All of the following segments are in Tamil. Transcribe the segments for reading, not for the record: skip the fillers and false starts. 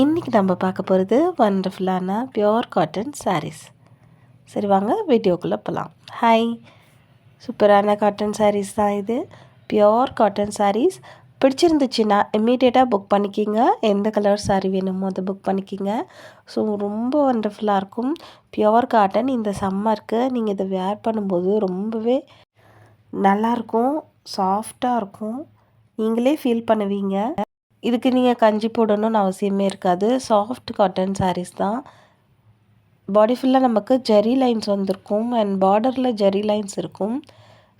இன்றைக்கி நம்ம பார்க்க போகிறது வண்டர்ஃபுல்லான பியோர் காட்டன் சாரீஸ். சரி வாங்க வீடியோக்குள்ளே போகலாம். ஹாய், சூப்பரான காட்டன் சாரீஸ் தான் இது. பியோர் காட்டன் சாரீஸ் பிடிச்சிருந்துச்சுன்னா இம்மீடியட்டாக புக் பண்ணிக்கிங்க. எந்த கலர் சாரீ வேணுமோ அதை புக் பண்ணிக்கிங்க. ஸோ ரொம்ப வண்டர்ஃபுல்லாக இருக்கும். பியோர் காட்டன் இந்த சம்மருக்கு நீங்கள் இதை வேர் பண்ணும்போது ரொம்பவே நல்லாயிருக்கும், சாஃப்டாக இருக்கும், நீங்களே ஃபீல் பண்ணுவீங்க. இதுக்கு நீங்கள் கஞ்சி போடணும்னு அவசியமே இருக்காது. சாஃப்ட் காட்டன் சாரீஸ் தான். பாடி ஃபுல்லாக நமக்கு ஜெரி லைன்ஸ் வந்திருக்கும் அண்ட் பார்டரில் ஜெரி லைன்ஸ் இருக்கும்.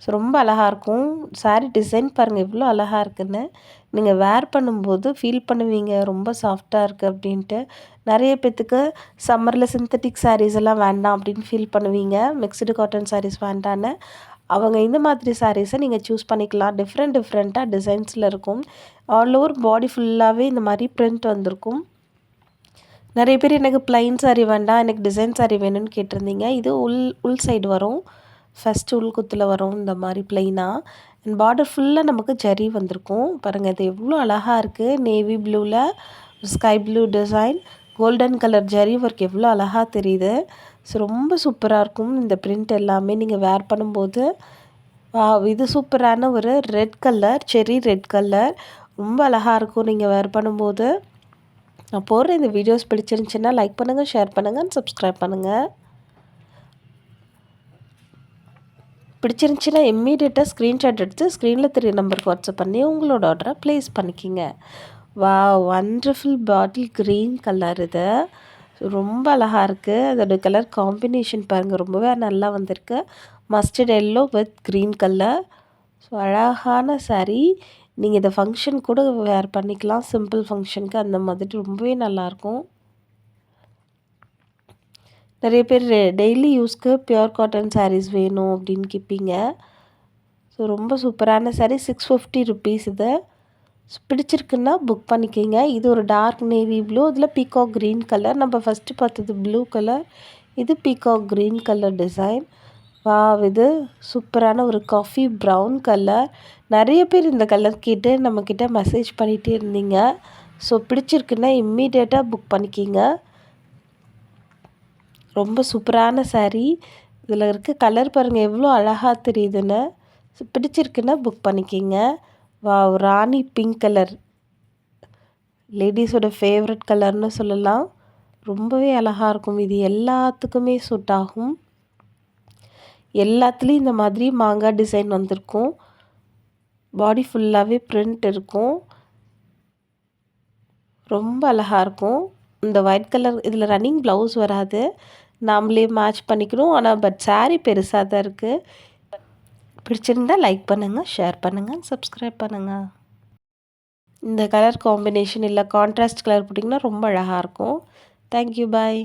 ஸோ ரொம்ப அழகாக இருக்கும். சாரீ டிசைன் பாருங்கள் எவ்வளோ அழகாக இருக்குதுன்னு. நீங்கள் வேர் பண்ணும்போது ஃபீல் பண்ணுவீங்க ரொம்ப சாஃப்டாக இருக்குது அப்படின்ட்டு. நிறைய பேர்த்துக்கு சம்மரில் சிந்தட்டிக் சாரீஸ் எல்லாம் வேண்டாம் அப்படின்னு ஃபீல் பண்ணுவீங்க. மிக்ஸ்டு காட்டன் சாரீஸ் வேண்டான்னு. அவங்க இந்த மாதிரி சாரீஸை நீங்கள் சூஸ் பண்ணிக்கலாம். டிஃப்ரெண்ட்டாக டிசைன்ஸில் இருக்கும். ஆல் ஓவர் பாடி ஃபுல்லாகவே இந்த மாதிரி பிரிண்ட் வந்திருக்கும். நிறைய பேர் எனக்கு ப்ளைன் சாரீ வேண்டாம், எனக்கு டிசைன் சாரீ வேணும்னு கேட்டிருந்தீங்க. இது உள் சைடு வரும், ஃபஸ்ட்டு உள்குத்தில் வரும் இந்த மாதிரி ப்ளைனாக. அண்ட் பார்டர் ஃபுல்லாக நமக்கு ஜரி வந்திருக்கும். பாருங்கள் இது எவ்வளோ அழகாக இருக்குது. நேவி ப்ளூவில் sky blue design, golden colour zari work எவ்வளோ அழகாக தெரியுது. ஸோ ரொம்ப சூப்பராக இருக்கும் இந்த பிரிண்ட் எல்லாமே நீங்கள் வேர் பண்ணும்போது. இது சூப்பரான ஒரு red colour, cherry red colour, ரொம்ப அழகாக இருக்கும் நீங்கள் வேர் பண்ணும்போது. நான் போடுற இந்த வீடியோஸ் பிடிச்சிருந்துச்சின்னா லைக் பண்ணுங்கள், ஷேர் பண்ணுங்கள், சப்ஸ்கிரைப் பண்ணுங்கள். பிடிச்சிருந்துச்சின்னா இம்மீடியட்டாக ஸ்க்ரீன்ஷாட் எடுத்து ஸ்க்ரீனில் தெரிய நம்பருக்கு வாட்ஸ்அப் பண்ணி உங்களோட ஆர்டரை ப்ளேஸ் பண்ணிக்கிங்க. வண்டர்ஃபுல் பாட்டில் க்ரீன் கலர் இது. ரொம்ப அழகாக இருக்குது. அதோட கலர் காம்பினேஷன் பாருங்கள் ரொம்பவே நல்லா வந்திருக்கு. Mustard yellow with green colour. So அழகான சாரீ. நீங்கள் இதை ஃபங்க்ஷன் கூட வேர் பண்ணிக்கலாம், சிம்பிள் ஃபங்க்ஷனுக்கு அந்த மாதிரி ரொம்பவே நல்லாயிருக்கும். நிறைய பேர் டெய்லி யூஸ்க்கு பியோர் காட்டன் சாரீஸ் வேணும் அப்படின்னு கேட்பீங்க. ஸோ ரொம்ப சூப்பரான சாரீ. 650 ருபீஸ் இது. பிடிச்சிருக்குன்னா புக் பண்ணிக்கிங்க. இது ஒரு டார்க் நேவி ப்ளூ, இதில் பீகாக் க்ரீன் கலர். நம்ம ஃபஸ்ட்டு பார்த்தது ப்ளூ கலர், இது பீகாக் க்ரீன் கலர் டிசைன். இது சூப்பரான ஒரு காஃபி ப்ரௌன் கலர். நிறைய பேர் இந்த கலர் கேட்டு நம்மக்கிட்ட மெசேஜ் பண்ணிகிட்டே இருந்தீங்க. ஸோ பிடிச்சிருக்குன்னா இம்மீடியட்டாக புக் பண்ணிக்கிங்க. ரொம்ப சூப்பரான சாரீ. இதில் இருக்க கலர் பாருங்கள் எவ்வளோ அழகாக தெரியுதுன்னு. ஸோ பிடிச்சிருக்குன்னா புக் பண்ணிக்கிங்க. ராணி பிங்க் கலர், லேடிஸோட ஃபேவரட் கலர்னு சொல்லலாம். ரொம்பவே அழகாக இருக்கும். இது எல்லாத்துக்குமே சூட் ஆகும். எல்லாத்துலேயும் இந்த மாதிரி மாங்காய் டிசைன் வந்திருக்கும். பாடி ஃபுல்லாகவே பிரிண்ட் இருக்கும். ரொம்ப அழகாக இருக்கும். இந்த ஒயிட் கலர் இதில் ரன்னிங் ப்ளவுஸ் வராது, நாமளே மேட்ச் பண்ணிக்கணும். ஆனால் சாரீ பெருசாக தான் இருக்குது. பிடிச்சிருந்தா லைக் பண்ணுங்கள், ஷேர் பண்ணுங்கள், சப்ஸ்கிரைப் பண்ணுங்கள். இந்த கலர் காம்பினேஷன் இல்லை கான்ட்ராஸ்ட் கலர் போட்டிங்கன்னா ரொம்ப அழகாக இருக்கும். தேங்க்யூ, பாய்.